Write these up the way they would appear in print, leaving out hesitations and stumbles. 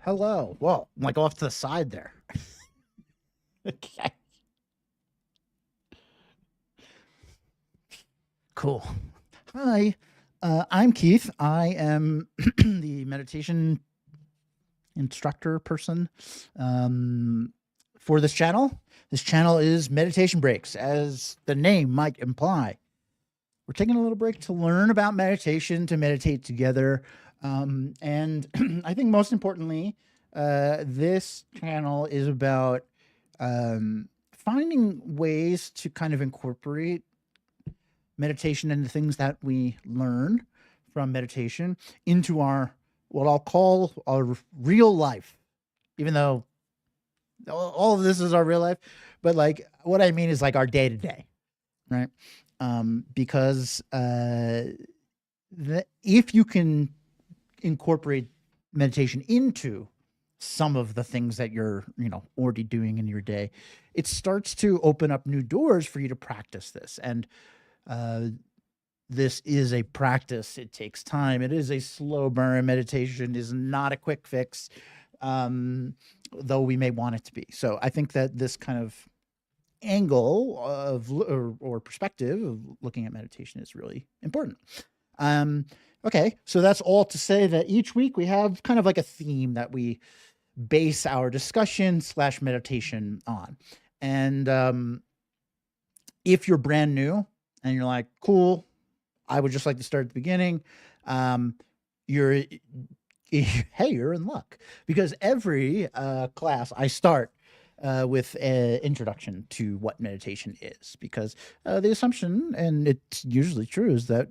Hello. Whoa, I'm like off to the side there. Okay. Cool. Hi, I'm Keith. I am the meditation instructor person for this channel. This channel is Meditation Breaks, as the name might imply. We're taking a little break to learn about meditation, to meditate together. And I think most importantly, this channel is about finding ways to kind of incorporate meditation and the things that we learn from meditation into our, what I'll call our real life, even though all of this is our real life. But like, what I mean is like our day to day, right? Because if you can incorporate meditation into some of the things that you're, already doing in your day, it starts to open up new doors for you to practice this. And this is a practice. It takes time. It is a slow burn. Meditation is not a quick fix, though we may want it to be. So I think that this kind of angle of or perspective of looking at meditation is really important. Okay, so that's all to say that each week we have kind of like a theme that we base our discussion / meditation on. And if you're brand new and you're like, cool, I would just like to start at the beginning, you're hey, you're in luck, because every class I start with an introduction to what meditation is, because the assumption, and it's usually true, is that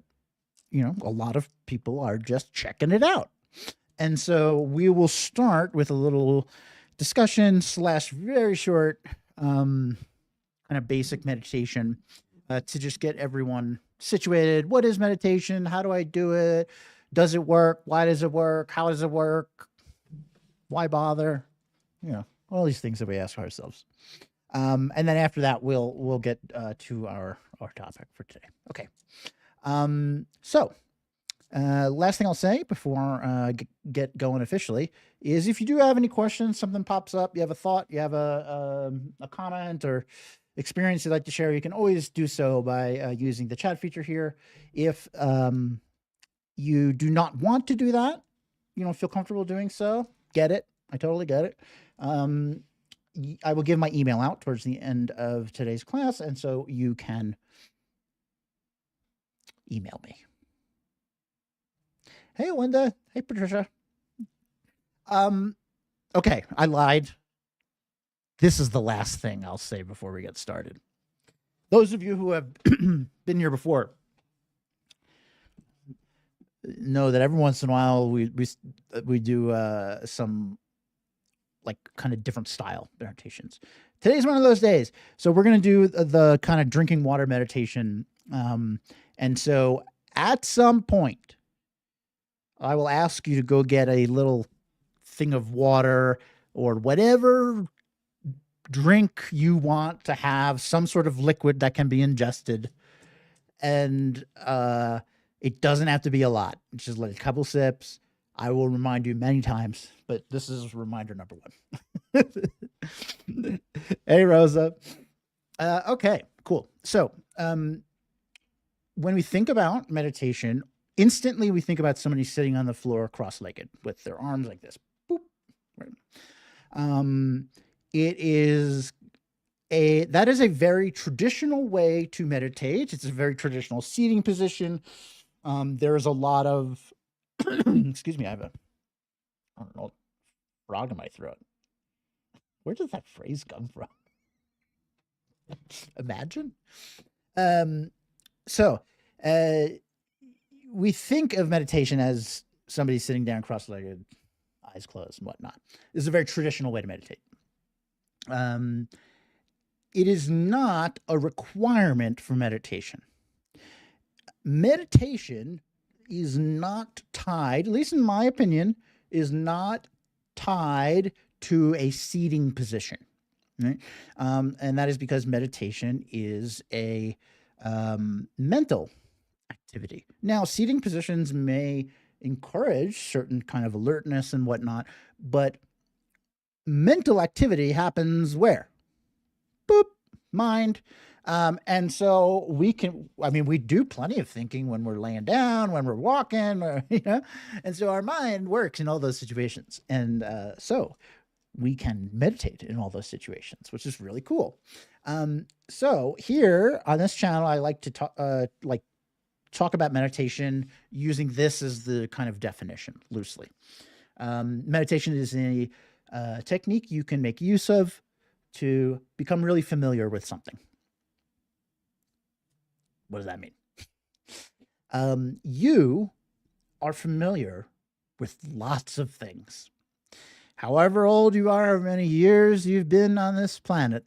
a lot of people are just checking it out. And so we will start with a little discussion / very short kind of basic meditation to just get everyone situated. What is meditation? How do I do it? Does it work? Why does it work? How does it work? Why bother? All these things that we ask ourselves. And then after that, we'll get to our topic for today. Okay. So last thing I'll say before get going officially is, if you do have any questions, something pops up, you have a thought, you have a comment or experience you'd like to share, you can always do so by using the chat feature here. If you do not want to do that, you don't feel comfortable doing so, get it. I totally get it. I will give my email out towards the end of today's class, and so you can email me. Hey, Linda. Hey, Patricia. Okay, I lied. This is the last thing I'll say before we get started. Those of you who have been here before know that every once in a while we do some like kind of different style meditations. Today's one of those days. So we're going to do the kind of drinking water meditation. And so at some point, I will ask you to go get a little thing of water or whatever drink you want to have, some sort of liquid that can be ingested. And it doesn't have to be a lot. Just like a couple sips. I will remind you many times, but this is reminder number one. Hey, Rosa. Okay, cool. So when we think about meditation, instantly we think about somebody sitting on the floor cross-legged with their arms like this. Boop. Right. That is a very traditional way to meditate. It's a very traditional seating position. There's a lot of excuse me, I don't know, frog in my throat. Where does that phrase come from? Imagine. So we think of meditation as somebody sitting down cross-legged, eyes closed and whatnot. This is a very traditional way to meditate. It is not a requirement for meditation. Meditation is not tied, at least in my opinion, is not tied to a seating position. Right? And that is because meditation is a mental activity. Now, seating positions may encourage certain kind of alertness and whatnot, but mental activity happens where? Boop, mind. And so we can, I mean, we do plenty of thinking when we're laying down, when we're walking, or, and so our mind works in all those situations. And so we can meditate in all those situations, which is really cool. So here on this channel, I like to talk about meditation using this as the kind of definition loosely. Meditation is a technique you can make use of to become really familiar with something. What does that mean? You are familiar with lots of things. However old you are, how many years you've been on this planet,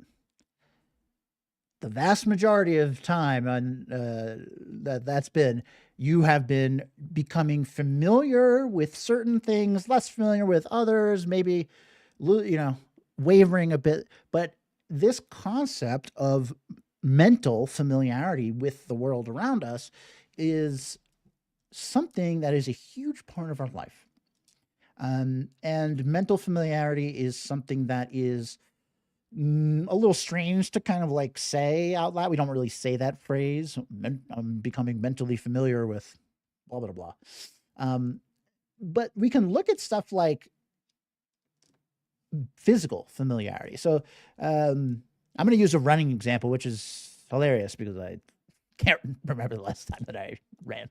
the vast majority of time that's been, you have been becoming familiar with certain things, less familiar with others, maybe, wavering a bit. But this concept of mental familiarity with the world around us is something that is a huge part of our life. And mental familiarity is something that is a little strange to kind of like say out loud. We don't really say that phrase. I'm becoming mentally familiar with blah, blah, blah. But we can look at stuff like physical familiarity. So I'm going to use a running example, which is hilarious because I can't remember the last time that I ran.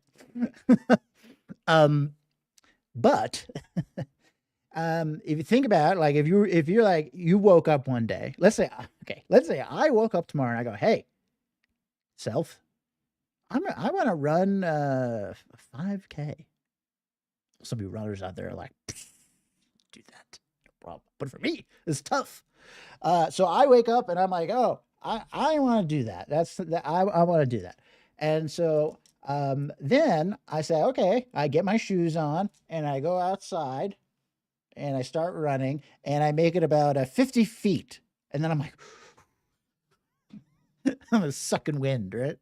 But if you think about it, like if you're like, you woke up one day, let's say I woke up tomorrow and I go, hey, self, I want to run 5K. Some of you runners out there are like, do that, no problem. But for me, it's tough. So I wake up and I'm like, oh, I want to do that. I want to do that. And so then I say, okay, I get my shoes on and I go outside and I start running and I make it about 50 feet. And then I'm like, I'm sucking wind, right?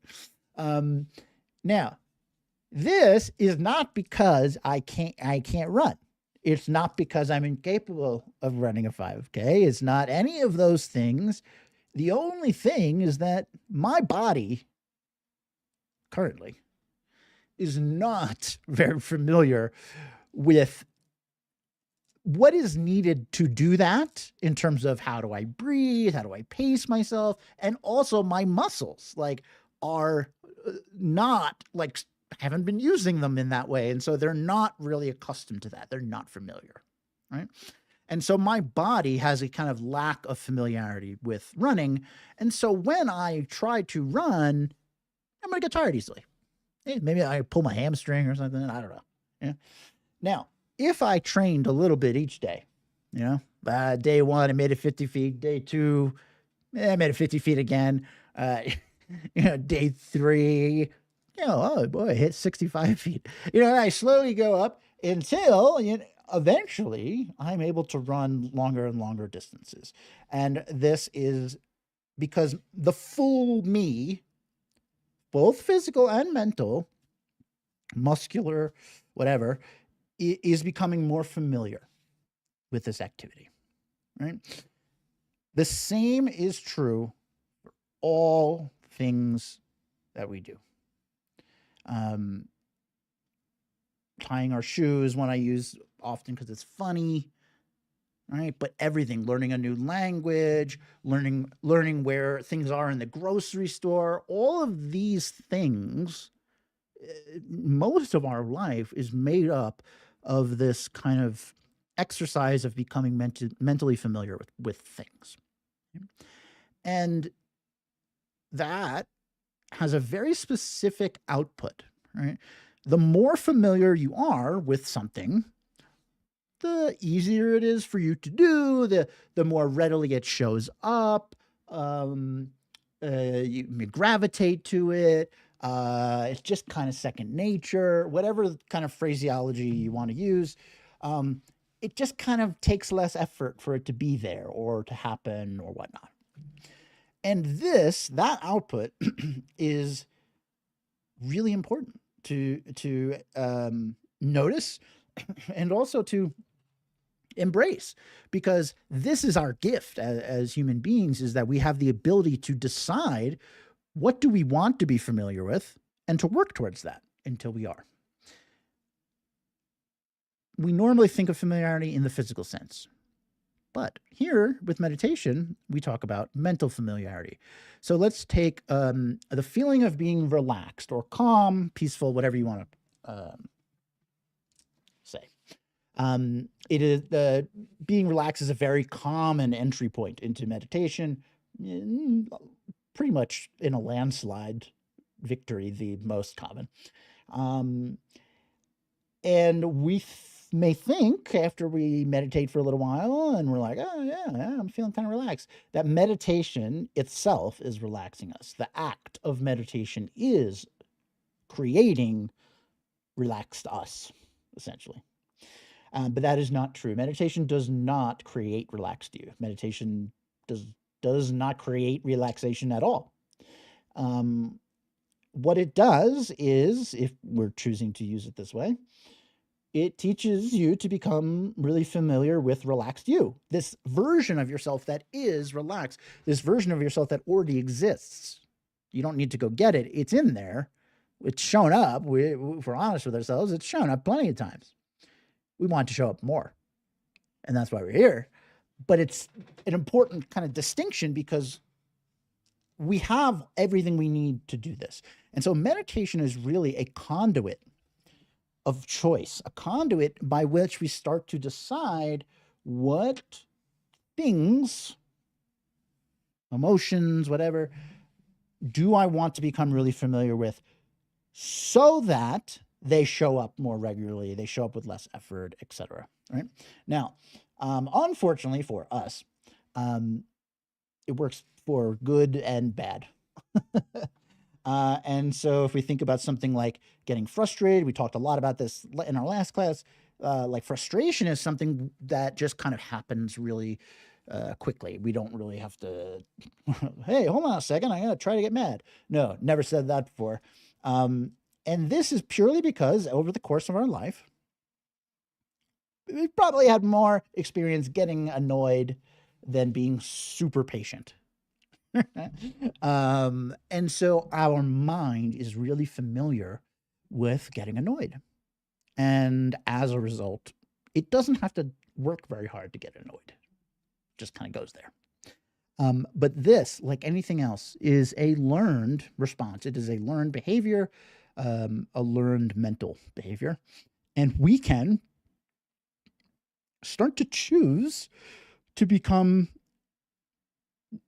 Now, this is not because I can't run. It's not because I'm incapable of running a 5K. It's not any of those things. The only thing is that my body currently is not very familiar with what is needed to do that in terms of how do I breathe, how do I pace myself, and also my muscles like are not like, haven't been using them in that way. And so they're not really accustomed to that. They're not familiar, right? And so my body has a kind of lack of familiarity with running. And so when I try to run, I'm going to get tired easily. Maybe I pull my hamstring or something. I don't know. Yeah. Now, if I trained a little bit each day, day one, I made it 50 feet. Day two, I made it 50 feet again. Day three, oh boy, I hit 65 feet. And I slowly go up until eventually I'm able to run longer and longer distances. And this is because the full me, both physical and mental, muscular, whatever, is becoming more familiar with this activity, right? The same is true for all things that we do. Tying our shoes, one I use often because it's funny, right? But everything, learning a new language, learning where things are in the grocery store, all of these things, most of our life is made up of this kind of exercise of becoming mentally familiar with things. And that has a very specific output, right? The more familiar you are with something, the easier it is for you to do, the more readily it shows up. You gravitate to it. It's just kind of second nature, whatever kind of phraseology you want to use. It just kind of takes less effort for it to be there or to happen or whatnot. And that output is really important to notice and also to embrace, because this is our gift as human beings, is that we have the ability to decide what do we want to be familiar with and to work towards that until we are. We normally think of familiarity in the physical sense. But here with meditation, we talk about mental familiarity. So let's take the feeling of being relaxed or calm, peaceful, whatever you want to say. It is being relaxed is a very common entry point into meditation, pretty much in a landslide victory, the most common. And we may think after we meditate for a little while and we're like, oh, yeah, I'm feeling kind of relaxed, that meditation itself is relaxing us. The act of meditation is creating relaxed us, essentially. But that is not true. Meditation does not create relaxed you. Meditation does not create relaxation at all. What it does is, if we're choosing to use it this way, it teaches you to become really familiar with relaxed you, this version of yourself that is relaxed, this version of yourself that already exists. You don't need to go get it. It's in there. It's shown up. If we're honest with ourselves, it's shown up plenty of times. We want to show up more, and that's why we're here. But it's an important kind of distinction because we have everything we need to do this. And so meditation is really a conduit of choice, a conduit by which we start to decide what things, emotions, whatever, do I want to become really familiar with so that they show up more regularly, they show up with less effort, etc. Right? Now, unfortunately for us, it works for good and bad. And so if we think about something like getting frustrated, we talked a lot about this in our last class, like frustration is something that just kind of happens really quickly. We don't really have to, hey, hold on a second, I'm going to try to get mad. No, never said that before. And this is purely because over the course of our life, we've probably had more experience getting annoyed than being super patient. And so our mind is really familiar with getting annoyed. And as a result, it doesn't have to work very hard to get annoyed. It just kind of goes there. But this, like anything else, is a learned response. It is a learned behavior, a learned mental behavior. And we can start to choose to become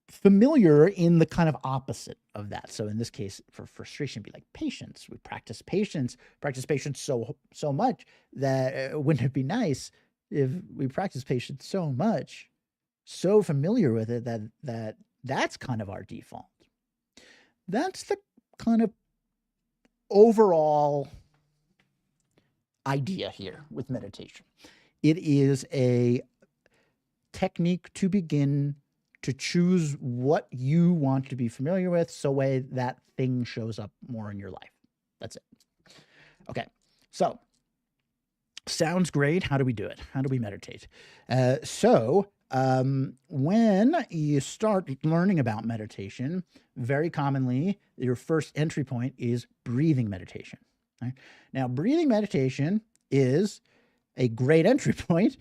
familiar in the kind of opposite of that. So in this case, for frustration, be like patience. We practice patience so much that wouldn't it be nice if we practice patience so much, so familiar with it that's kind of our default. That's the kind of overall idea here with meditation. It is a technique to begin to choose what you want to be familiar with so way that thing shows up more in your life. That's it. Okay, so sounds great. How do we do it? How do we meditate? When you start learning about meditation, very commonly, your first entry point is breathing meditation. Right? Now, breathing meditation is a great entry point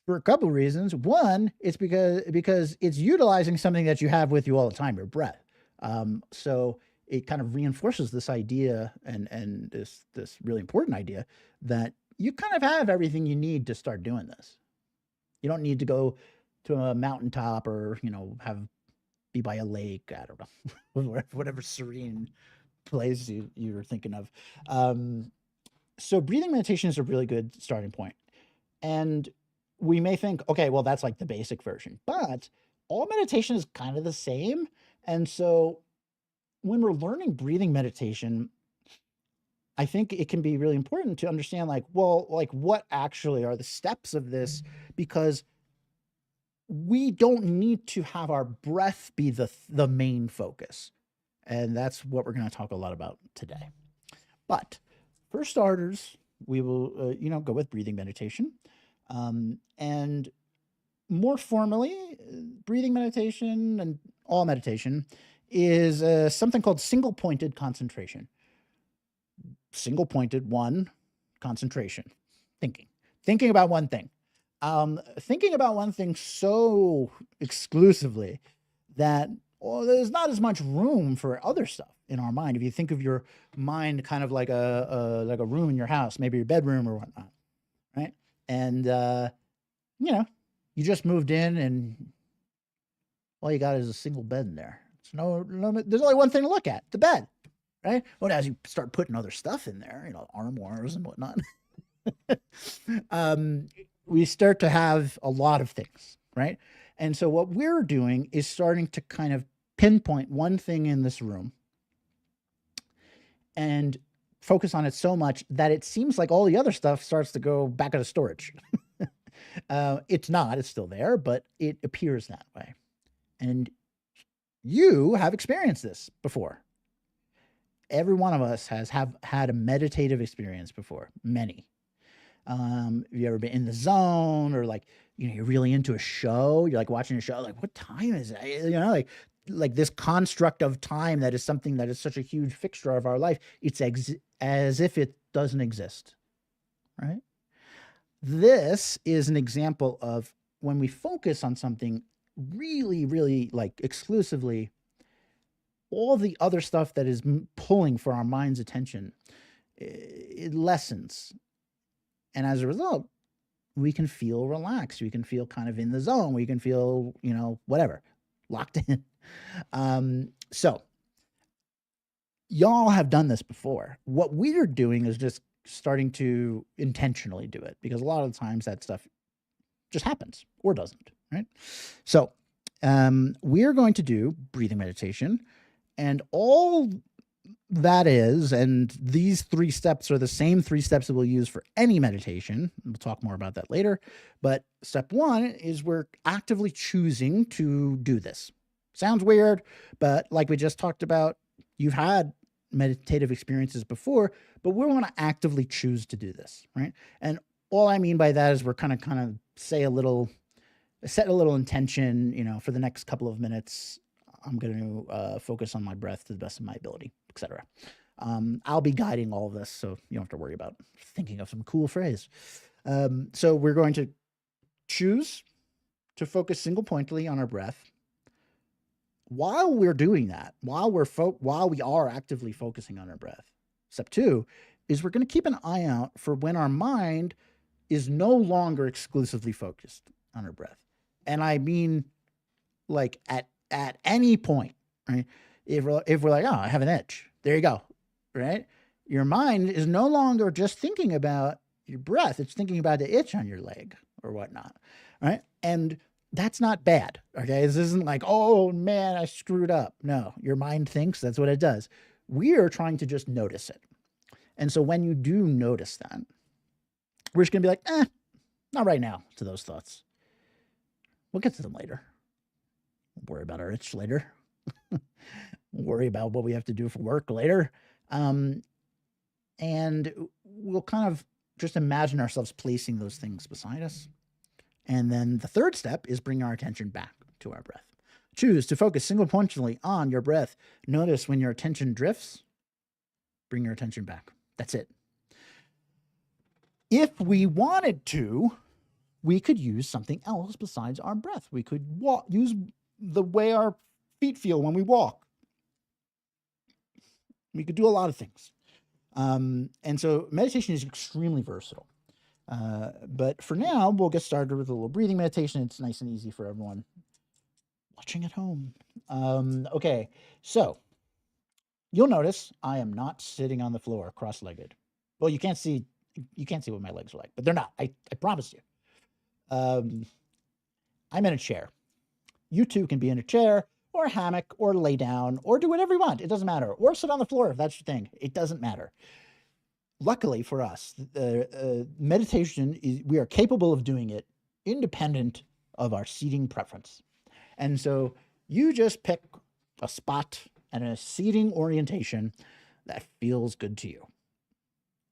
for a couple of reasons. One, it's because it's utilizing something that you have with you all the time, your breath. So it kind of reinforces this idea and this really important idea that you kind of have everything you need to start doing this. You don't need to go to a mountaintop or, be by a lake. I don't know, whatever serene place you're thinking of. So breathing meditation is a really good starting point. And we may think, okay, well, that's like the basic version, but all meditation is kind of the same. And so when we're learning breathing meditation, I think it can be really important to understand what actually are the steps of this, because we don't need to have our breath be the main focus. And that's what we're going to talk a lot about today. But for starters, we will, go with breathing meditation. And more formally, breathing meditation and all meditation is something called single pointed concentration. Single pointed, one, concentration, thinking about one thing. Thinking about one thing so exclusively that there's not as much room for other stuff in our mind. If you think of your mind kind of like a room in your house, maybe your bedroom or whatnot, right? And you just moved in, and all you got is a single bed in there. No, there's only one thing to look at: the bed, right? Well, as you start putting other stuff in there, armoires and whatnot, we start to have a lot of things, right? And so what we're doing is starting to kind of pinpoint one thing in this room and focus on it so much that it seems like all the other stuff starts to go back into storage. It's not, it's still there, but it appears that way. And you have experienced this before. Every one of us have had a meditative experience before, many. Have you ever been in the zone, or you're really into a show, you're like watching a show, like, what time is it? Like this construct of time that is something that is such a huge fixture of our life. It's as if it doesn't exist, right? This is an example of when we focus on something really, really exclusively, all the other stuff that is pulling for our mind's attention, it lessens. And as a result, we can feel relaxed. We can feel kind of in the zone. We can feel, whatever, locked in. So y'all have done this before. What we're doing is just starting to intentionally do it, because a lot of the times that stuff just happens or doesn't, right? So we're going to do breathing meditation, and all that is, and these 3 steps are the same 3 steps that we'll use for any meditation. We'll talk more about that later. But step 1 is we're actively choosing to do this. Sounds weird, but like we just talked about, you've had meditative experiences before, but we want to actively choose to do this, right? And all I mean by that is we're kind of set a little intention, for the next couple of minutes. I'm going to focus on my breath to the best of my ability, etc. I'll be guiding all of this, so you don't have to worry about thinking of some cool phrase. So we're going to choose to focus single pointedly on our breath. While we're doing that, while we are actively focusing on our breath, step 2 is we're going to keep an eye out for when our mind is no longer exclusively focused on our breath. And I mean, like at any point, right? If we're like, oh, I have an itch, there you go, right? Your mind is no longer just thinking about your breath; it's thinking about the itch on your leg or whatnot, right? And that's not bad, okay? This isn't like, oh man, I screwed up. No, your mind thinks, that's what it does. We are trying to just notice it. And so when you do notice that, we're just gonna be like, not right now to those thoughts. We'll get to them later. We'll worry about our itch later. We'll worry about what we have to do for work later. And we'll kind of just imagine ourselves placing those things beside us. And then the 3rd step is bring our attention back to our breath. Choose to focus single pointedly on your breath. Notice when your attention drifts, bring your attention back. That's it. If we wanted to, we could use something else besides our breath. We could use the way our feet feel when we walk. We could do a lot of things. And so meditation is extremely versatile. But for now, we'll get started with a little breathing meditation. It's nice and easy for everyone watching at home. Okay, so you'll notice I am not sitting on the floor cross-legged. Well, you can't see what my legs are like, but they're not. I promise you. I'm in a chair. You too can be in a chair or a hammock or lay down or do whatever you want. It doesn't matter. Or sit on the floor if that's your thing. It doesn't matter. Luckily for us, meditation we are capable of doing it independent of our seating preference. And so you just pick a spot and a seating orientation that feels good to you.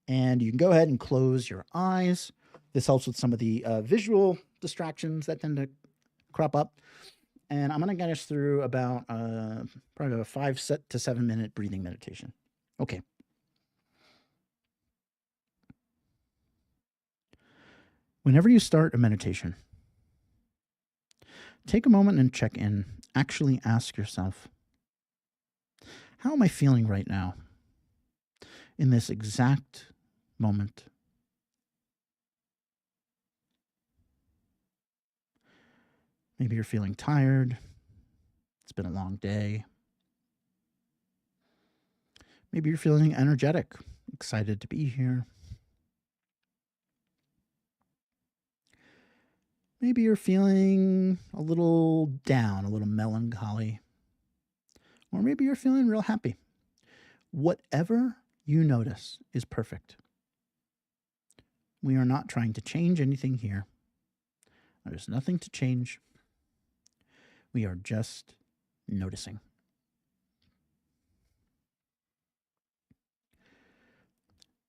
And you can go ahead and close your eyes. This helps with some of the visual distractions that tend to crop up. And I'm going to get us through about probably a 5 to 7 minute breathing meditation. Okay. Whenever you start a meditation, take a moment and check in. Actually ask yourself, how am I feeling right now in this exact moment? Maybe you're feeling tired. It's been a long day. Maybe you're feeling energetic, excited to be here. Maybe you're feeling a little down, a little melancholy. Or maybe you're feeling real happy. Whatever you notice is perfect. We are not trying to change anything here. There's nothing to change. We are just noticing.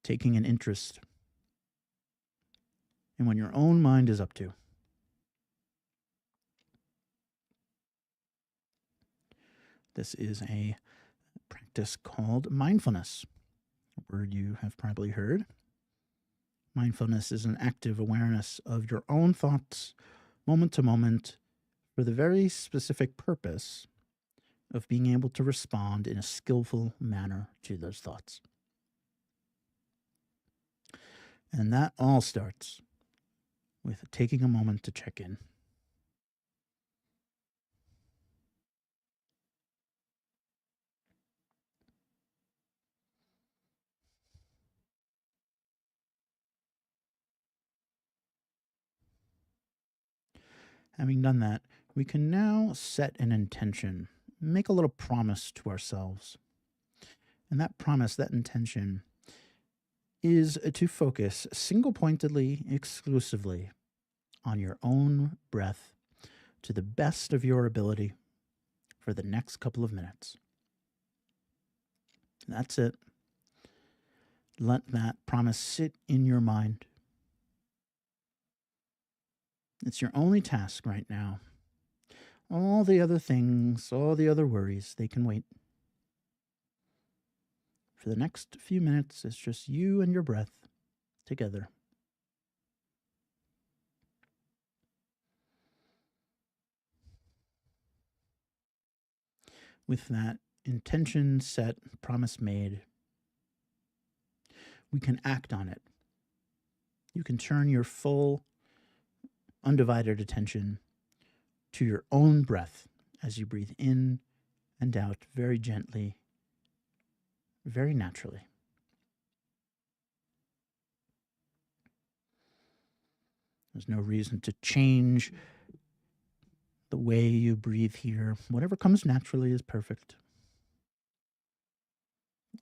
Taking an interest in what your own mind is up to. This is a practice called mindfulness, a word you have probably heard. Mindfulness is an active awareness of your own thoughts, moment to moment, for the very specific purpose of being able to respond in a skillful manner to those thoughts. And that all starts with taking a moment to check in. Having done that, we can now set an intention, make a little promise to ourselves. And that promise, that intention, is to focus single pointedly, exclusively on your own breath to the best of your ability for the next couple of minutes. That's it. Let that promise sit in your mind. It's your only task right now. All the other things, all the other worries, they can wait. For the next few minutes, it's just you and your breath together. With that intention set, promise made, we can act on it. You can turn your full, undivided attention to your own breath as you breathe in and out very gently, very naturally. There's no reason to change the way you breathe here. Whatever comes naturally is perfect.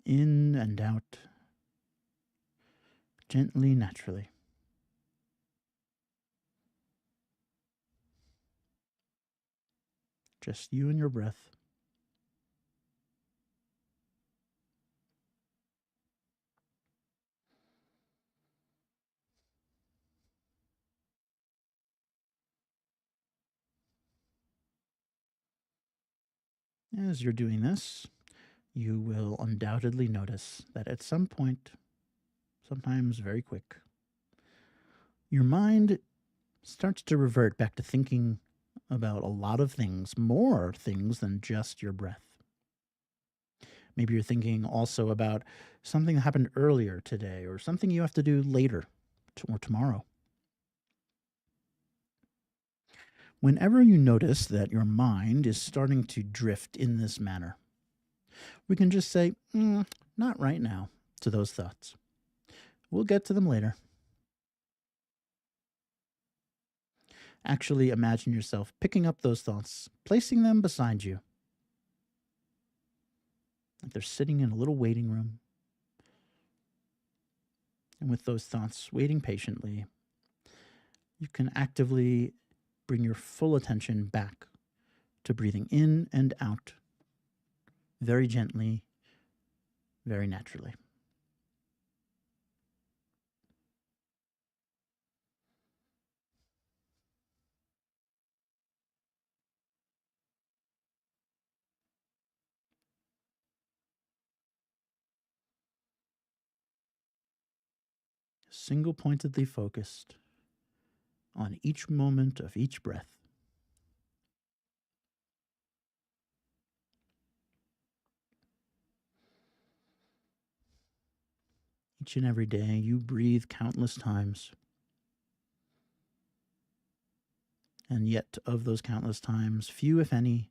In and out, gently, naturally. Just you and your breath. As you're doing this, you will undoubtedly notice that at some point, sometimes very quick, your mind starts to revert back to thinking about a lot of things, more things than just your breath. Maybe you're thinking also about something that happened earlier today or something you have to do later or tomorrow. Whenever you notice that your mind is starting to drift in this manner, we can just say, not right now, to those thoughts. We'll get to them later. Actually imagine yourself picking up those thoughts, placing them beside you. Like they're sitting in a little waiting room. And with those thoughts waiting patiently, you can actively bring your full attention back to breathing in and out very gently, very naturally. single-pointedly focused on each moment of each breath. Each and every day, you breathe countless times. And yet, of those countless times, few, if any,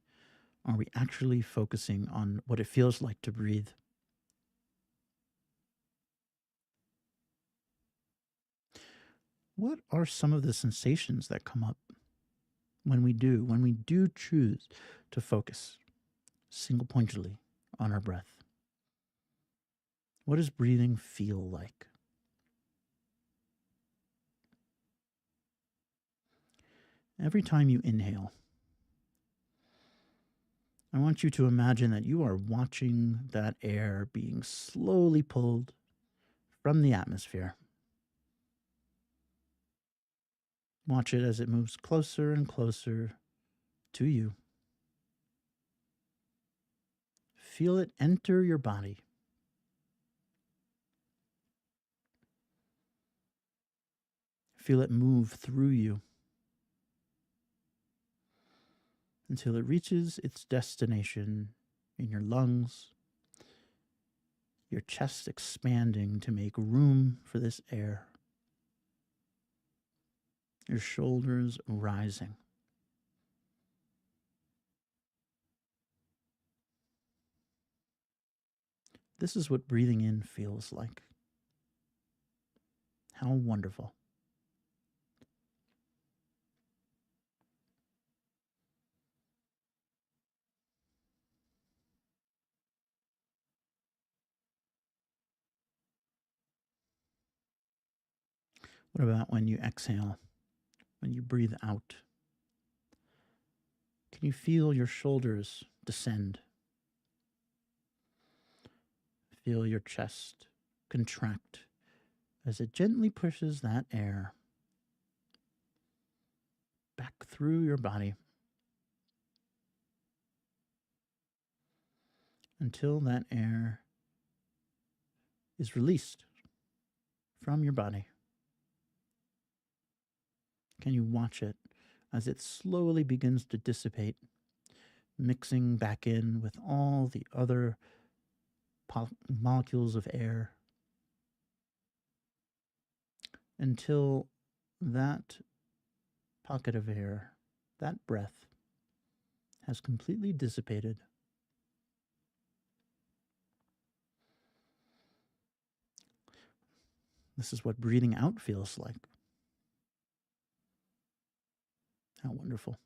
are we actually focusing on what it feels like to breathe. What are some of the sensations that come up when we do choose to focus single pointedly on our breath? What does breathing feel like? Every time you inhale, I want you to imagine that you are watching that air being slowly pulled from the atmosphere. Watch it as it moves closer and closer to you. Feel it enter your body. Feel it move through you until it reaches its destination in your lungs, your chest expanding to make room for this air, your shoulders rising. This is what breathing in feels like. How wonderful. What about when you exhale, when you breathe out? Can you feel your shoulders descend? Feel your chest contract as it gently pushes that air back through your body until that air is released from your body. Can you watch it as it slowly begins to dissipate, mixing back in with all the other molecules of air until that pocket of air, that breath, has completely dissipated. This is what breathing out feels like. How wonderful.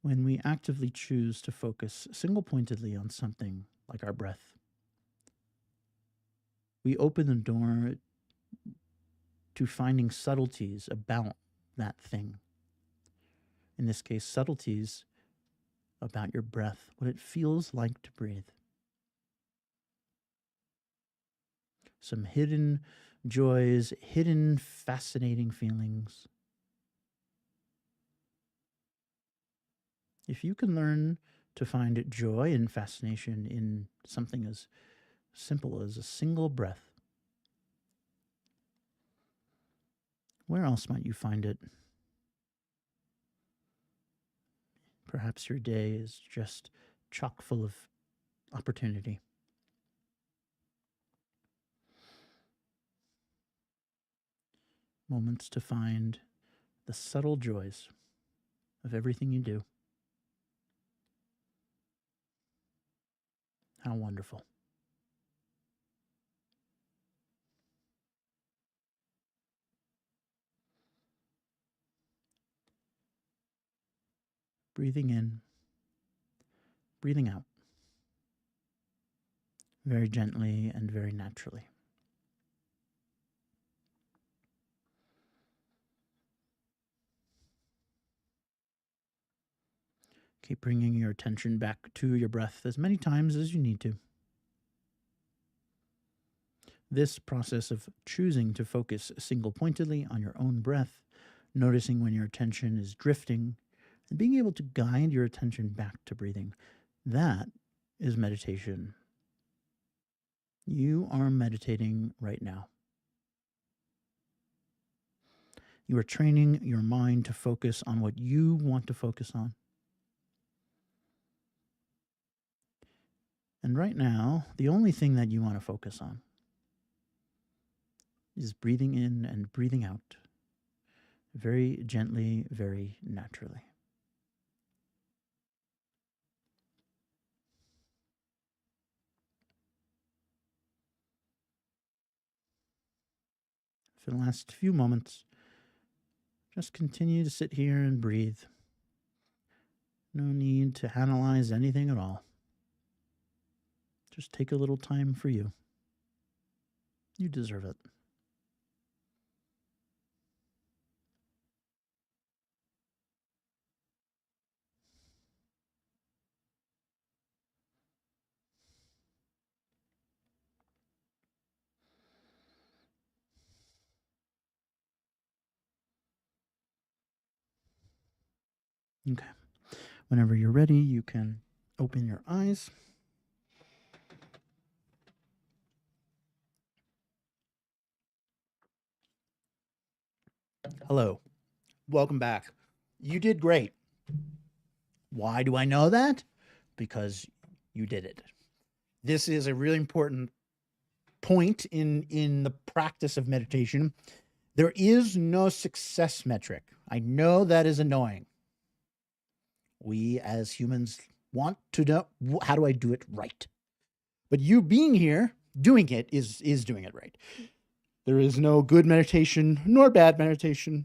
When we actively choose to focus single pointedly on something like our breath, we open the door to finding subtleties about that thing. In this case, subtleties about your breath, what it feels like to breathe. Some hidden joys, hidden fascinating feelings. If you can learn to find joy and fascination in something as simple as a single breath, where else might you find it? Perhaps your day is just chock full of opportunity. Moments to find the subtle joys of everything you do. How wonderful. Breathing in, breathing out, very gently and very naturally. Keep bringing your attention back to your breath as many times as you need to. This process of choosing to focus single pointedly on your own breath, noticing when your attention is drifting, and being able to guide your attention back to breathing. That is meditation. You are meditating right now. You are training your mind to focus on what you want to focus on. And right now, the only thing that you want to focus on is breathing in and breathing out, very gently, very naturally. For the last few moments, just continue to sit here and breathe. No need to analyze anything at all. Just take a little time for you. You deserve it. Okay. Whenever you're ready, you can open your eyes. Hello. Welcome back. You did great. Why do I know that? Because you did it. This is a really important point in the practice of meditation. There is no success metric. I know that is annoying. We as humans want to know, how do I do it right? But you being here, doing it is doing it right. There is no good meditation nor bad meditation.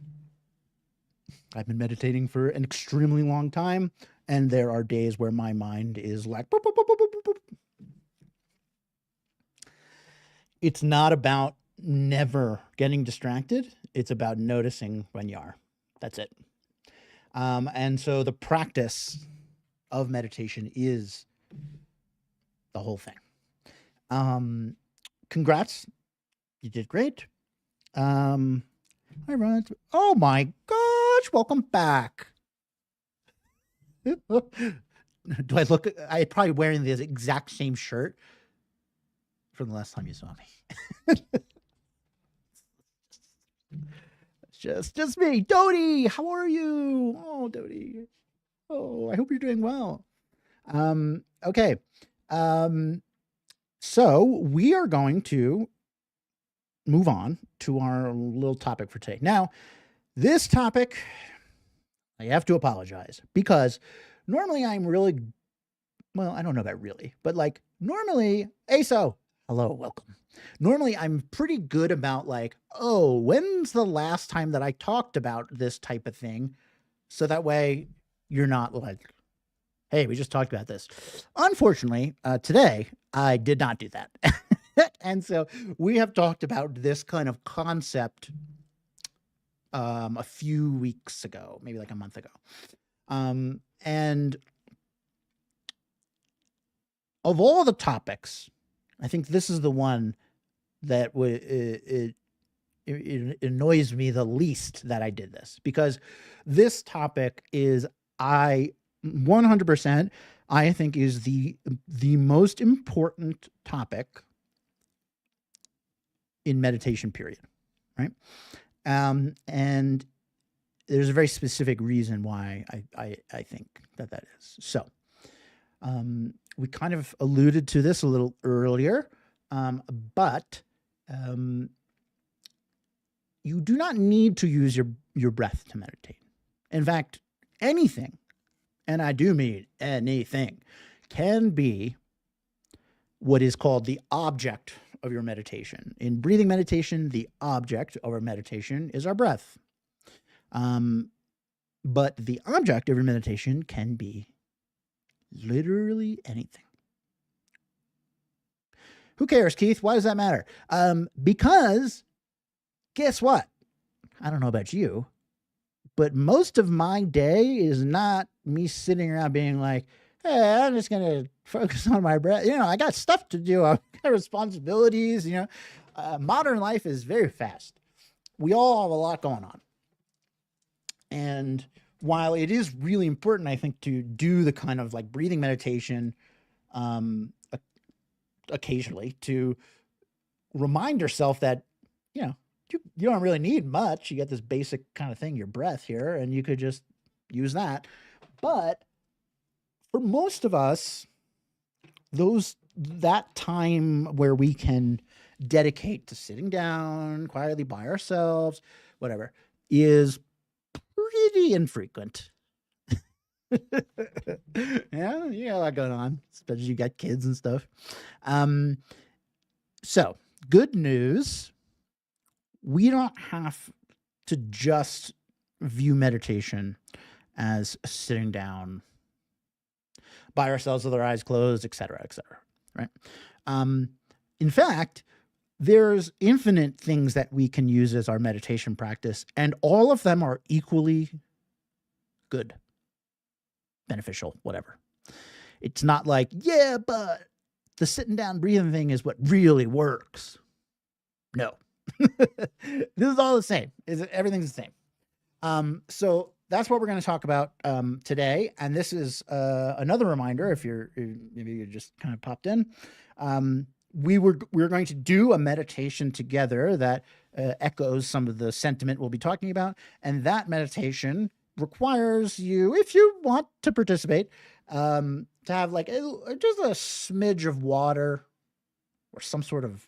I've been meditating for an extremely long time, and there are days where my mind is like, boop, boop, boop, boop, boop, boop. It's not about never getting distracted. It's about noticing when you are. That's it. And so the practice of meditation is the whole thing. Congrats. You did great. Hi, Ron. Oh my gosh. Welcome back. Do I look? I'm probably wearing the exact same shirt from the last time you saw me. just me. Dodie, how are you? Oh, Dodie. Oh, I hope you're doing well. Okay. So we are going to move on to our little topic for today. Now, this topic, I have to apologize because normally I'm really, well, I don't know about really, but like normally, ASO, hello, welcome. Normally I'm pretty good about like, oh, when's the last time that I talked about this type of thing? So that way you're not like, hey, we just talked about this. Unfortunately, today I did not do that. And so we have talked about this kind of concept a few weeks ago, maybe like a month ago. And of all the topics, I think this is the one that it annoys me the least that I did this, because this topic is 100% I think is the most important topic in meditation period, right? And there's a very specific reason why I think that is. So we kind of alluded to this a little earlier, but you do not need to use your breath to meditate. In fact, anything, and I do mean anything, can be what is called the object of your meditation. In breathing meditation, the object of our meditation is our breath. But the object of your meditation can be literally anything. Who cares, Keith? Why does that matter? Because guess what? I don't know about you, but most of my day is not me sitting around being like, hey, I'm just going to focus on my breath. I got stuff to do. I've got responsibilities. Modern life is very fast. We all have a lot going on. And while it is really important, I think, to do the kind of like breathing meditation um, occasionally to remind yourself that, you know, you don't really need much. You get this basic kind of thing, your breath here, and you could just use that. But for most of us, that time where we can dedicate to sitting down quietly by ourselves, whatever, is pretty infrequent. Yeah, you got a lot going on, especially you got kids and stuff. So good news, we don't have to just view meditation as sitting down by ourselves with our eyes closed, et cetera, right? In fact, there's infinite things that we can use as our meditation practice, and all of them are equally good, beneficial, whatever. It's not like, yeah, but the sitting down breathing thing is what really works. No. This is all the same. Everything's the same. So that's what we're going to talk about today. And this is another reminder, if maybe you just kind of popped in. We're going to do a meditation together that echoes some of the sentiment we'll be talking about. And that meditation requires you, if you want to participate, to have like just a smidge of water or some sort of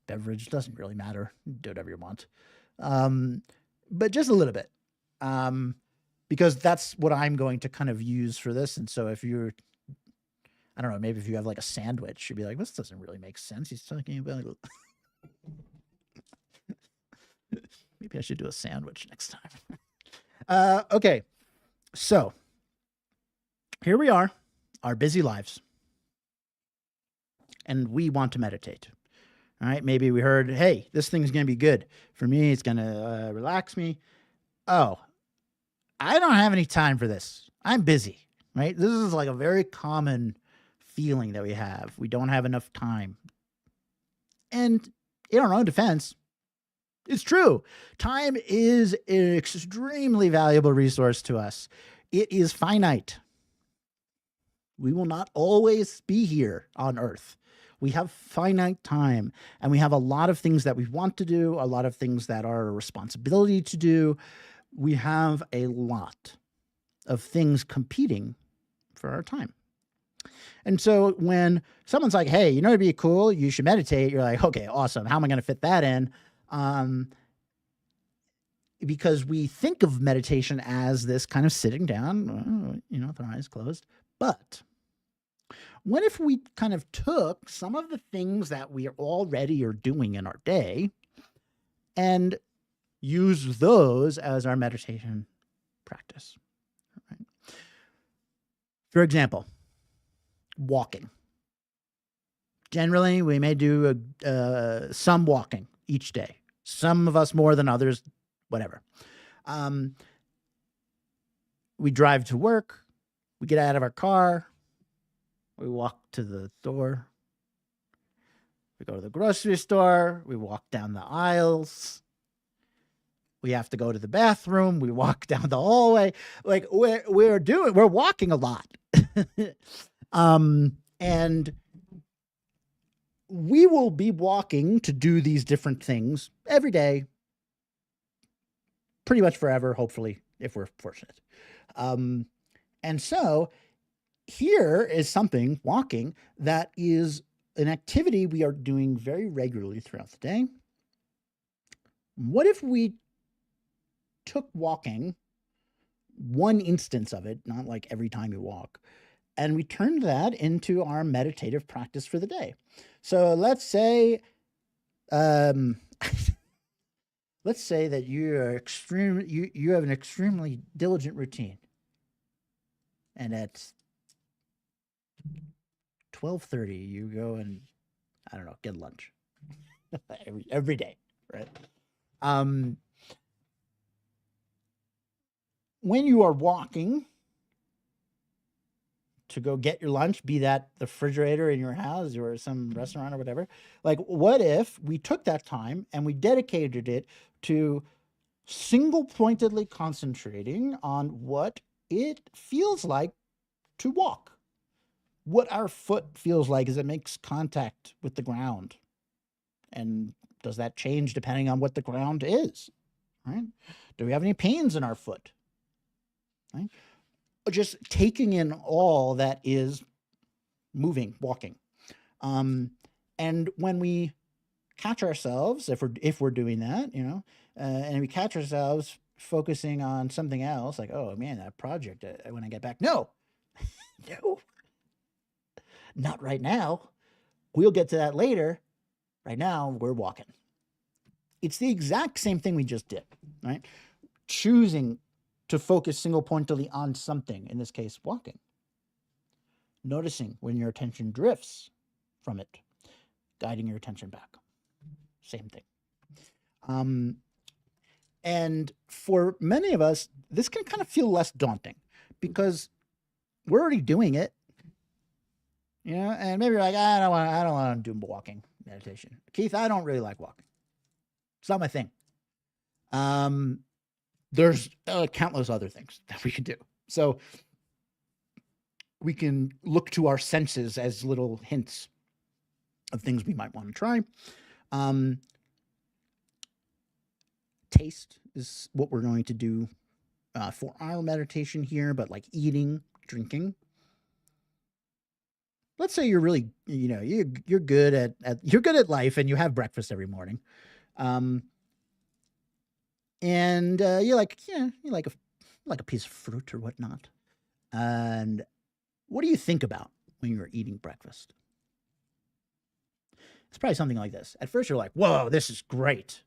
beverage. Doesn't really matter. Do whatever you want. But just a little bit. Because that's what I'm going to kind of use for this. And so if you're, I don't know, maybe if you have like a sandwich, you'd be like, this doesn't really make sense. He's talking about maybe I should do a sandwich next time. Okay. So here we are, our busy lives. And we want to meditate. All right. Maybe we heard, hey, this thing's going to be good. For me, it's going to relax me. Oh, I don't have any time for this. I'm busy, right? This is like a very common feeling that we have. We don't have enough time. And in our own defense, it's true. Time is an extremely valuable resource to us. It is finite. We will not always be here on Earth. We have finite time, and we have a lot of things that we want to do, a lot of things that are a responsibility to do. We have a lot of things competing for our time. And so when someone's like, hey, you know, it'd be cool, you should meditate, you're like, okay, awesome. How am I going to fit that in? Because we think of meditation as this kind of sitting down, you know, with our eyes closed. But what if we kind of took some of the things that we already are doing in our day and use those as our meditation practice? Right? For example, walking. Generally, we may do some walking each day. Some of us more than others, whatever. We drive to work. We get out of our car. We walk to the door. We go to the grocery store. We walk down the aisles. We have to go to the bathroom. We walk down the hallway. Like we're walking a lot. And we will be walking to do these different things every day, pretty much forever, hopefully, if we're fortunate. And so here is something, walking, that is an activity we are doing very regularly throughout the day. What if we took walking, one instance of it, not like every time you walk, and we turned that into our meditative practice for the day? So let's say, let's say that you have an extremely diligent routine, and at 12:30 you go and, I don't know, get lunch every day, right? When you are walking to go get your lunch, be that the refrigerator in your house or some restaurant or whatever, like what if we took that time and we dedicated it to single-pointedly concentrating on what it feels like to walk, what our foot feels like as it makes contact with the ground. And does that change depending on what the ground is, right? Do we have any pains in our foot, right? Just taking in all that is moving, walking. And when we catch ourselves, if we're doing that, and we catch ourselves focusing on something else, like, oh man, that project, when I get back, no, no, not right now. We'll get to that later. Right now, we're walking. It's the exact same thing we just did, right? Choosing to focus single-pointedly on something, in this case, walking. Noticing when your attention drifts from it, guiding your attention back. Same thing. And for many of us, this can kind of feel less daunting because we're already doing it, and maybe you're like, I don't want to do walking meditation. Keith, I don't really like walking. It's not my thing. There's countless other things that we can do. So we can look to our senses as little hints of things we might want to try. Taste is what we're going to do for our meditation here, but like eating, drinking. Let's say you're really, you're good at life, and you have breakfast every morning, and you like a piece of fruit or whatnot. And what do you think about when you're eating breakfast? It's probably something like this. At first, you're like, "Whoa, this is great,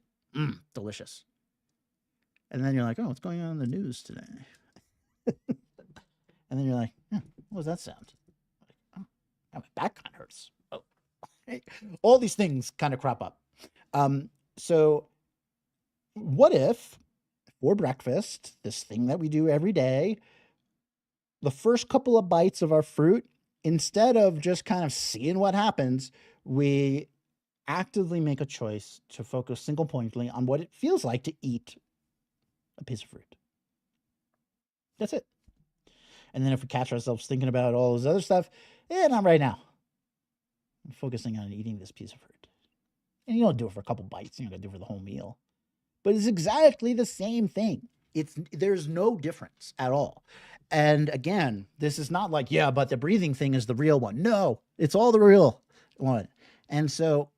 delicious," and then you're like, "Oh, what's going on in the news today?" And then you're like, what was that sound? My back kind of hurts. Oh, hey. All these things kind of crop up. So what if for breakfast, this thing that we do every day, the first couple of bites of our fruit, instead of just kind of seeing what happens, we actively make a choice to focus single-pointedly on what it feels like to eat a piece of fruit. That's it. And then if we catch ourselves thinking about all this other stuff, not right now. I'm focusing on eating this piece of fruit. And you don't do it for a couple bites. You don't got to do it for the whole meal. But it's exactly the same thing. There's no difference at all. And again, this is not like, but the breathing thing is the real one. No, it's all the real one. And so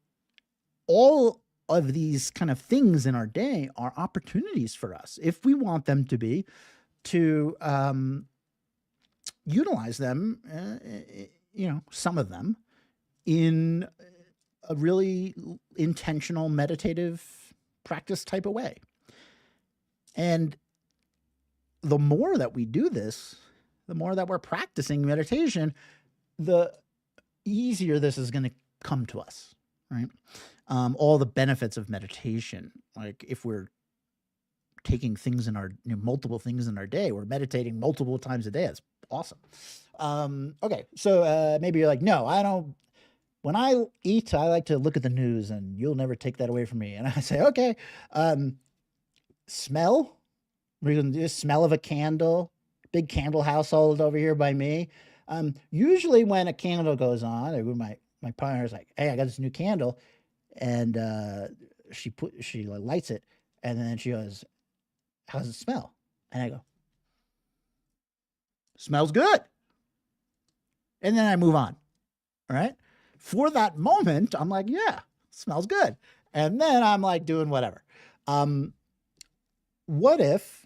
all of these kind of things in our day are opportunities for us, if we want them to be, to utilize them, some of them, in a really intentional meditative practice type of way. And the more that we do this, the more that we're practicing meditation, the easier this is going to come to us, right? All the benefits of meditation, like if we're taking things in our multiple things in our day, we're meditating multiple times a day. That's awesome. Okay, so maybe you're like, no, I don't. When I eat, I like to look at the news, and you'll never take that away from me. And I say, okay, smell. We're going to do a smell of a candle. Big candle household over here by me. Usually when a candle goes on, my partner's like, hey, I got this new candle, and she lights it, and then she goes, how does it smell? And I go, smells good. And then I move on. All right. For that moment, I'm like, yeah, smells good. And then I'm like doing whatever. What if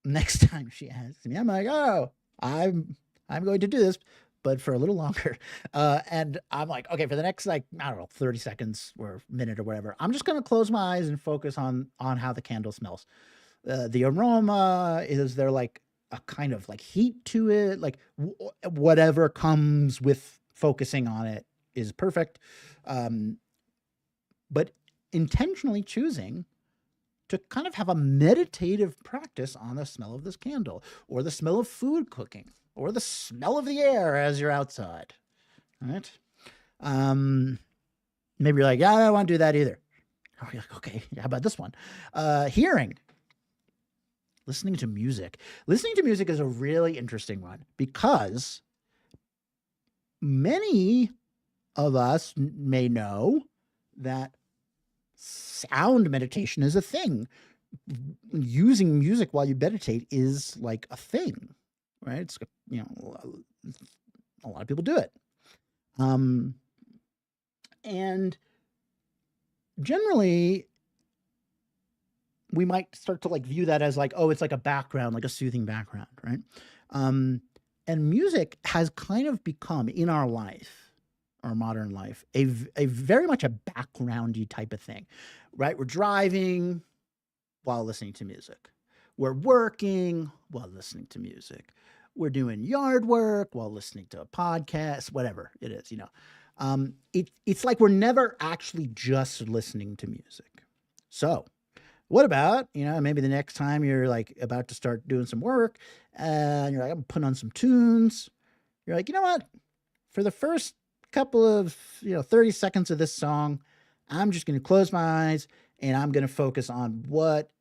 next time she asks me, I'm like, oh, I'm going to do this, but for a little longer. And I'm like, okay, for the next, 30 seconds or minute or whatever, I'm just going to close my eyes and focus on how the candle smells. The aroma, is there like a kind of like heat to it? Like whatever comes with focusing on it is perfect. But intentionally choosing to kind of have a meditative practice on the smell of this candle, or the smell of food cooking, or the smell of the air as you're outside, right? Maybe you're like, yeah, I don't want to do that either. Are we like, okay, how about this one? Hearing, listening to music. Listening to music is a really interesting one because many of us may know that sound meditation is a thing. Using music while you meditate is like a thing, right? It's, you know, a lot of people do it. And generally, we might start to like view that as like, oh, it's like a background, like a soothing background, right? And music has kind of become in our life, our modern life, a very much a backgroundy type of thing, right? We're driving while listening to music. We're working while listening to music. We're doing yard work while listening to a podcast, whatever it is, you know. It's like we're never actually just listening to music. So, what about, you know, maybe the next time you're like about to start doing some work and you're like, I'm putting on some tunes. You're like, you know what? For the first couple of, 30 seconds of this song, I'm just going to close my eyes and I'm going to focus on what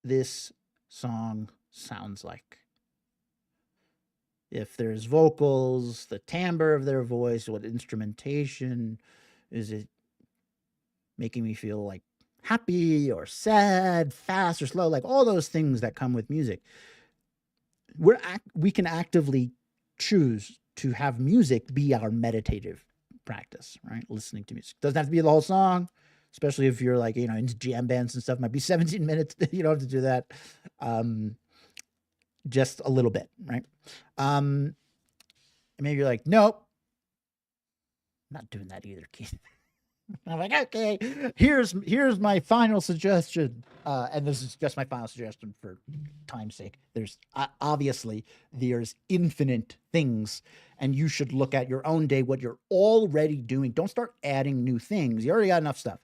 this song sounds like. If there's vocals, the timbre of their voice, what instrumentation, is it making me feel like happy or sad, fast or slow, like all those things that come with music. We can actively choose to have music be our meditative practice, right? Listening to music. Doesn't have to be the whole song, especially if you're like, into jam bands and stuff. Might be 17 minutes. You don't have to do that. Just a little bit, right? Maybe you're like, nope, I'm not doing that either, Keith. I'm like, okay, here's my final suggestion, and this is just my final suggestion for time's sake. There's obviously there's infinite things, and you should look at your own day, what you're already doing. Don't start adding new things. You already got enough stuff,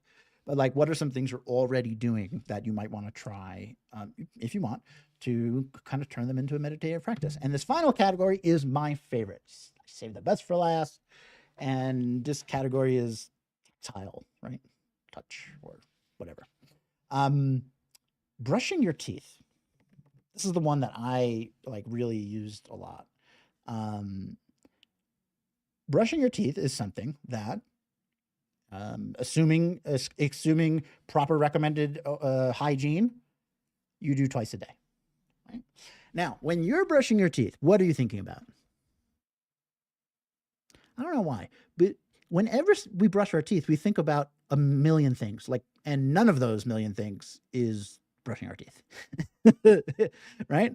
but like, what are some things you're already doing that you might want to try, if you want to kind of turn them into a meditative practice? And this final category is my favorite. I saved the best for last, and this category is tile, right? Touch or whatever. Brushing your teeth. This is the one that I like really used a lot. Brushing your teeth is something that, assuming proper recommended hygiene, you do twice a day. Right? Now, when you're brushing your teeth, what are you thinking about? I don't know why, but whenever we brush our teeth, we think about a million things, and none of those million things is brushing our teeth, right?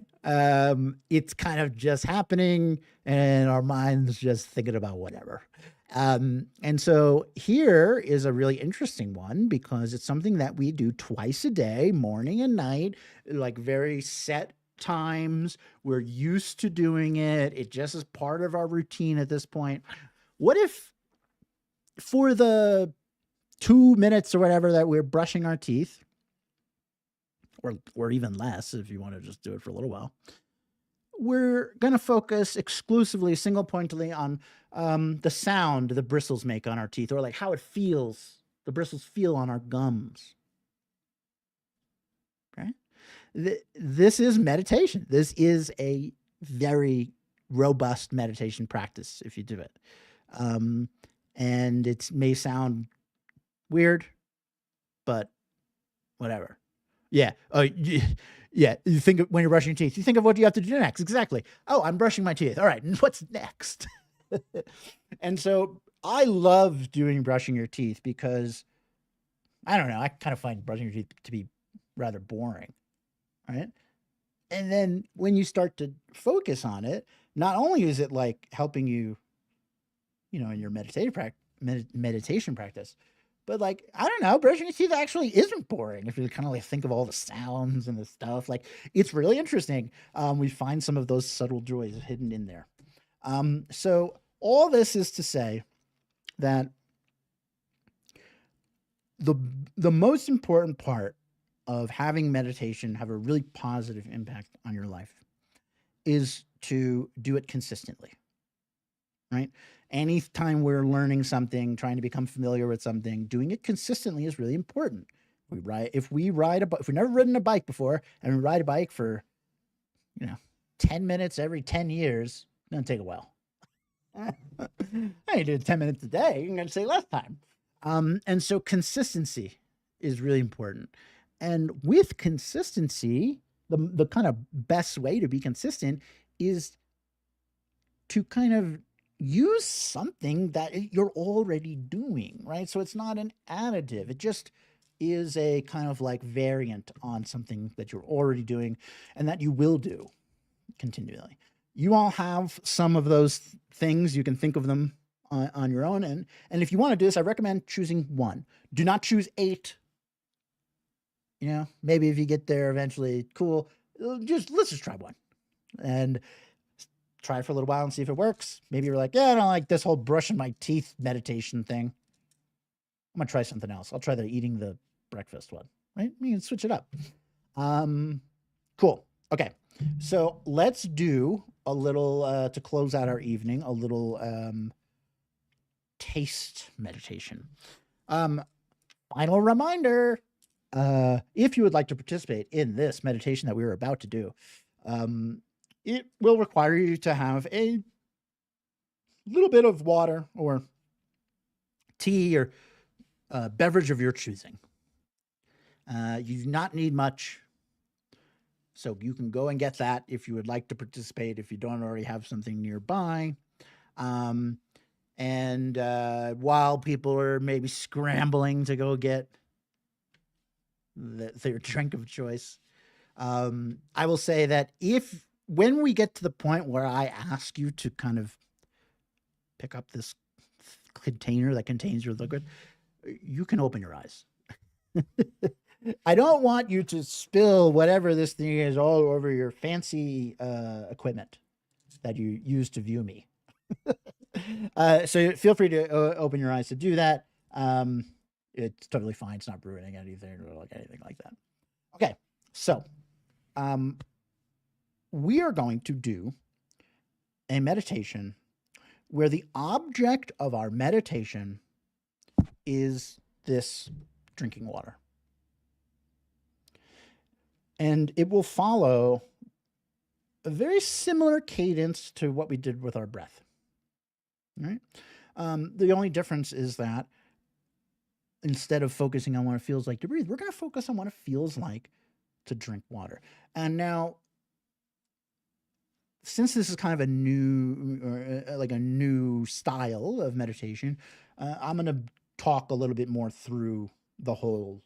It's kind of just happening, and our mind's just thinking about whatever. And so here is a really interesting one because it's something that we do twice a day, morning and night, like very set times. We're used to doing it. It just is part of our routine at this point. What if for the 2 minutes or whatever that we're brushing our teeth, or even less if you want to just do it for a little while, we're going to focus exclusively, single pointedly on the sound the bristles make on our teeth, or like how it feels, the bristles feel on our gums. Okay? This is meditation. This is a very robust meditation practice if you do it. And it may sound weird, but whatever. Yeah. Yeah. You think when you're brushing your teeth, you think of what you have to do next. Exactly. Oh, I'm brushing my teeth. All right. And what's next? And so I love doing brushing your teeth because I don't know. I kind of find brushing your teeth to be rather boring. Right. And then when you start to focus on it, not only is it like helping you, in your meditation practice, but like, I don't know, brushing your teeth actually isn't boring if you kind of like think of all the sounds and the stuff. Like, it's really interesting. We find some of those subtle joys hidden in there. So all this is to say that the most important part of having meditation have a really positive impact on your life is to do it consistently. Right? Anytime we're learning something, trying to become familiar with something, doing it consistently is really important. If we've never ridden a bike before and we ride a bike for, 10 minutes every 10 years, it's going to take a while. I do it 10 minutes a day. You're going to say less time. And so consistency is really important. And with consistency, the kind of best way to be consistent is to kind of use something that you're already doing, right? So it's not an additive. It just is a kind of like variant on something that you're already doing and that you will do continually. You all have some of those things. You can think of them on your own. And if you want to do this, I recommend choosing one. Do not choose 8. Maybe if you get there eventually, cool. Let's just try one. And try it for a little while and see if it works. Maybe you're like, yeah, I don't like this whole brushing my teeth meditation thing. I'm gonna try something else. I'll try the eating the breakfast one, right? You can switch it up. Cool. Okay. So let's do a little, to close out our evening, a little taste meditation. Final reminder, if you would like to participate in this meditation that we were about to do, it will require you to have a little bit of water or tea or beverage of your choosing. You do not need much, so you can go and get that if you would like to participate, if you don't already have something nearby. And while people are maybe scrambling to go get their drink of choice, I will say that when we get to the point where I ask you to kind of pick up this container that contains your liquid, you can open your eyes. I don't want you to spill whatever this thing is all over your fancy equipment that you use to view me. So feel free to open your eyes to do that. It's totally fine. It's not ruining anything or like anything like that. Okay, so we are going to do a meditation where the object of our meditation is this drinking water. And it will follow a very similar cadence to what we did with our breath. Right? The only difference is that instead of focusing on what it feels like to breathe, we're going to focus on what it feels like to drink water. And now, since this is kind of a new style of meditation, I'm going to talk a little bit more through the whole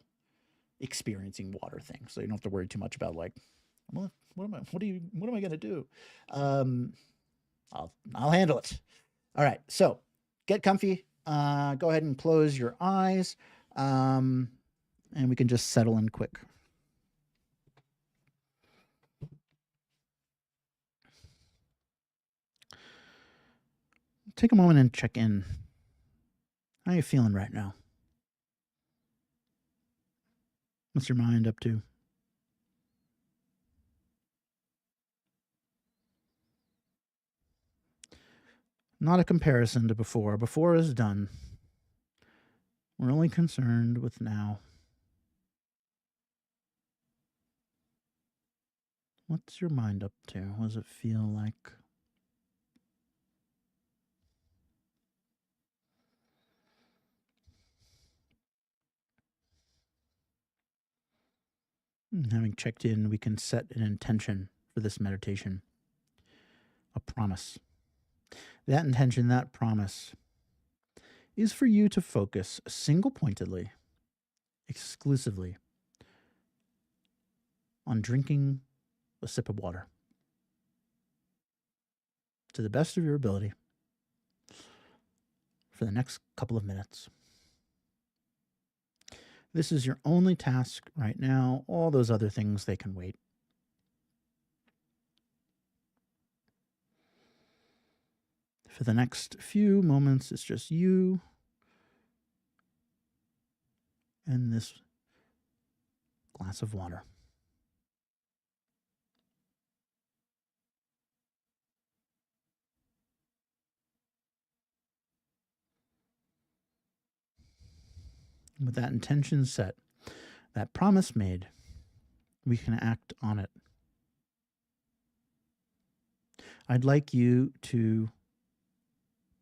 experiencing water thing, so you don't have to worry too much about like, well, what am I going to do? I'll handle it. All right, so get comfy. Go ahead and close your eyes, and we can just settle in quick. Take a moment and check in. How are you feeling right now? What's your mind up to? Not a comparison to before. Before is done. We're only concerned with now. What's your mind up to? What does it feel like? Having checked in, we can set an intention for this meditation. A promise. That intention, that promise, is for you to focus single-pointedly, exclusively, on drinking a sip of water to the best of your ability for the next couple of minutes. This is your only task right now. All those other things, they can wait. For the next few moments, it's just you and this glass of water. With that intention set, that promise made, we can act on it. I'd like you to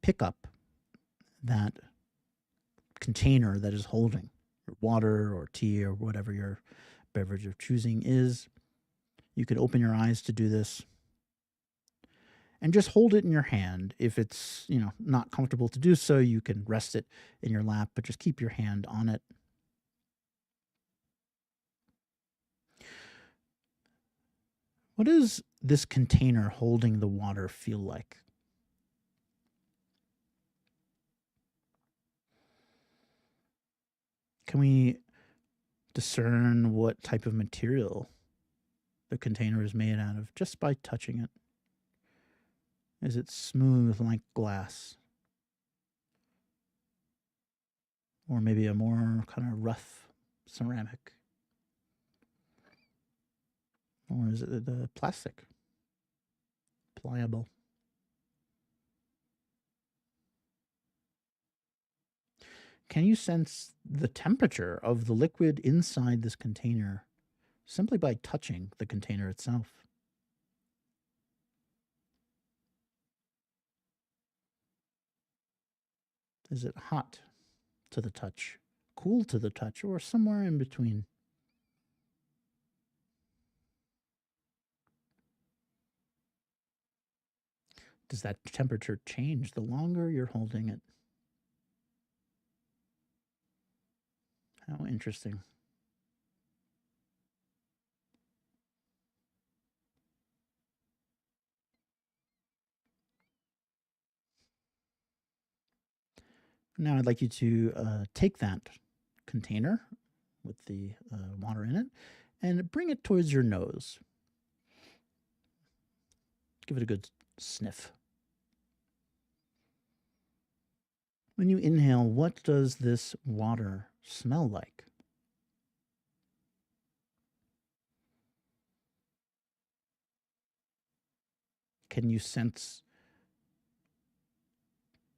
pick up that container that is holding your water or tea or whatever your beverage of choosing is. You could open your eyes to do this and just hold it in your hand. If it's, not comfortable to do so, you can rest it in your lap, but just keep your hand on it. What does this container holding the water feel like? Can we discern what type of material the container is made out of just by touching it? Is it smooth like glass? Or maybe a more kind of rough ceramic? Or is it the plastic? Pliable. Can you sense the temperature of the liquid inside this container simply by touching the container itself? Is it hot to the touch, cool to the touch, or somewhere in between? Does that temperature change the longer you're holding it? How interesting. Now I'd like you to take that container with the water in it and bring it towards your nose. Give it a good sniff. When you inhale, what does this water smell like? Can you sense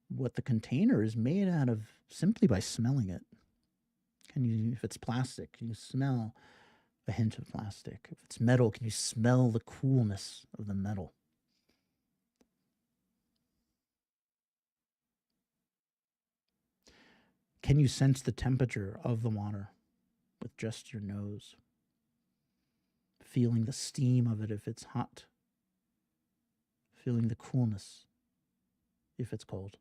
what the container is made out of simply by smelling it? Can you, if it's plastic, can you smell a hint of plastic? If it's metal, can you smell the coolness of the metal? Can you sense the temperature of the water with just your nose? Feeling the steam of it if it's hot. Feeling the coolness if it's cold.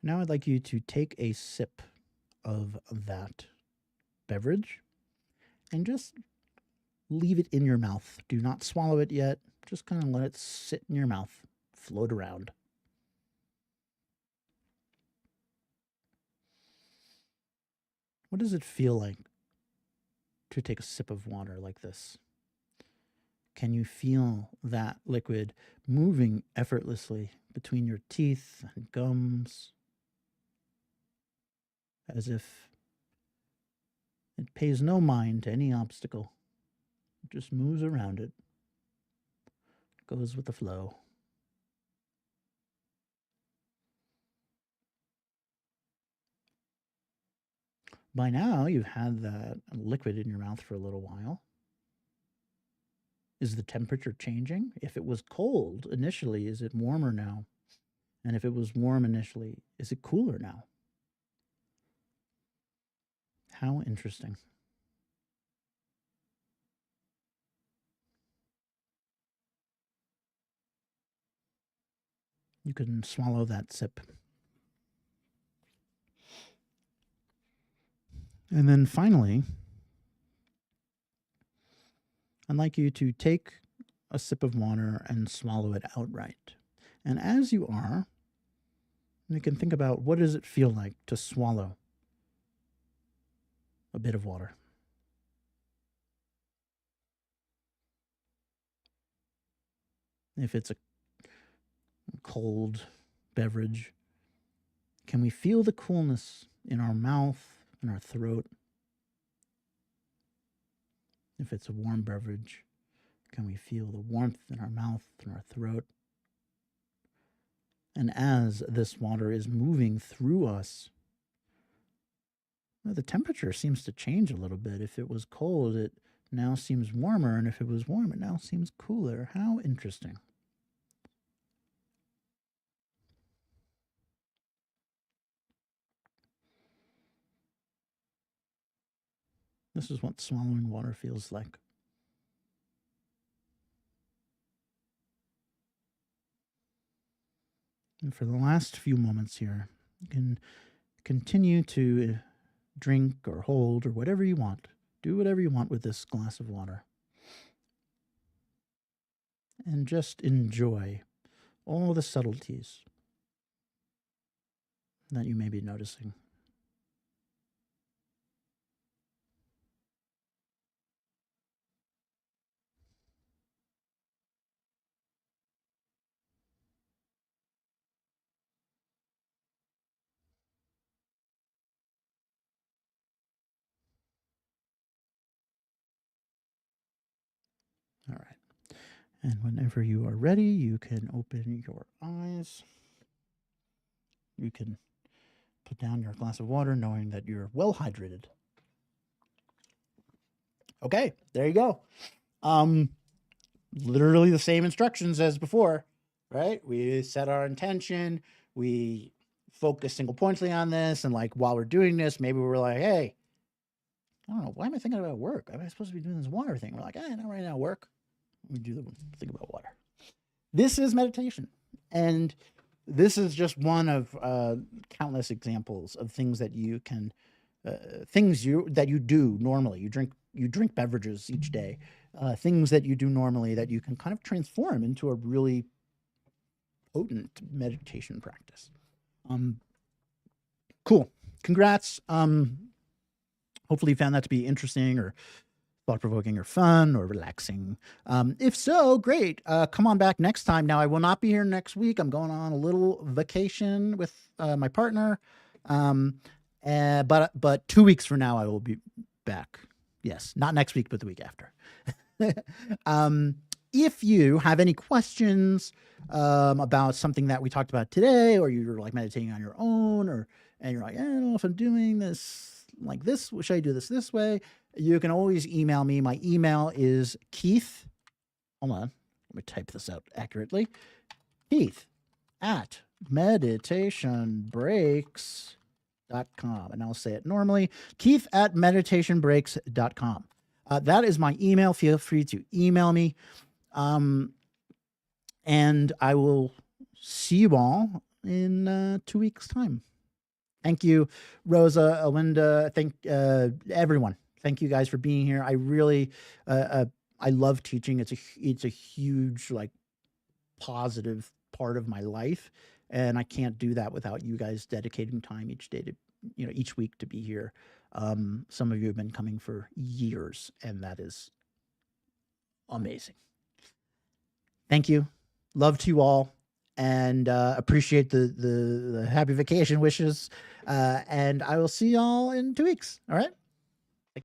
Now I'd like you to take a sip of that beverage and just leave it in your mouth. Do not swallow it yet. Just kind of let it sit in your mouth, float around. What does it feel like to take a sip of water like this? Can you feel that liquid moving effortlessly between your teeth and gums as if it pays no mind to any obstacle? It just moves around it, goes with the flow. By now, you've had that liquid in your mouth for a little while. Is the temperature changing? If it was cold initially, is it warmer now? And if it was warm initially, is it cooler now? How interesting. You can swallow that sip. And then finally, I'd like you to take a sip of water and swallow it outright. And as you are, you can think about what does it feel like to swallow a bit of water. If it's a cold beverage, can we feel the coolness in our mouth, in our throat? If it's a warm beverage, can we feel the warmth in our mouth and our throat? And as this water is moving through us, the temperature seems to change a little bit. If it was cold, it now seems warmer, and if it was warm, it now seems cooler. How interesting. This is what swallowing water feels like. And for the last few moments here, you can continue to drink or hold or whatever you want. Do whatever you want with this glass of water. And just enjoy all the subtleties that you may be noticing. All right. And whenever you are ready, you can open your eyes. You can put down your glass of water knowing that you're well hydrated. Okay, there you go. Literally the same instructions as before, right? We set our intention, we focus single pointedly on this, and like while we're doing this, maybe we're like, hey, I don't know, why am I thinking about work? Am I supposed to be doing this water thing? We're like, not right now, work. We do the thing about water. This is meditation. And this is just one of countless examples of things that you can, that you do normally. You drink beverages each day. Things that you do normally that you can kind of transform into a really potent meditation practice. Cool. Congrats. Hopefully you found that to be interesting or thought-provoking or fun or relaxing. If so, great. Come on back next time. Now, I will not be here next week. I'm going on a little vacation with my partner. But 2 weeks from now, I will be back. Yes, not next week, but the week after. If you have any questions about something that we talked about today, or you're like meditating on your own, and you're like, I don't know if I'm doing this like this, should I do this way? You can always email me. My email is Keith. Hold on, let me type this out accurately. Keith at meditationbreaks.com. And I'll say it normally. Keith at meditationbreaks.com. That is my email. Feel free to email me. And I will see you all in 2 weeks' time. Thank you, Rosa, Alinda. Thank everyone. Thank you guys for being here. I really, I love teaching. It's a huge, like, positive part of my life, and I can't do that without you guys dedicating time each day to, each week to be here. Some of you have been coming for years, and that is amazing. Thank you. Love to you all, and appreciate the happy vacation wishes. And I will see y'all in 2 weeks. All right.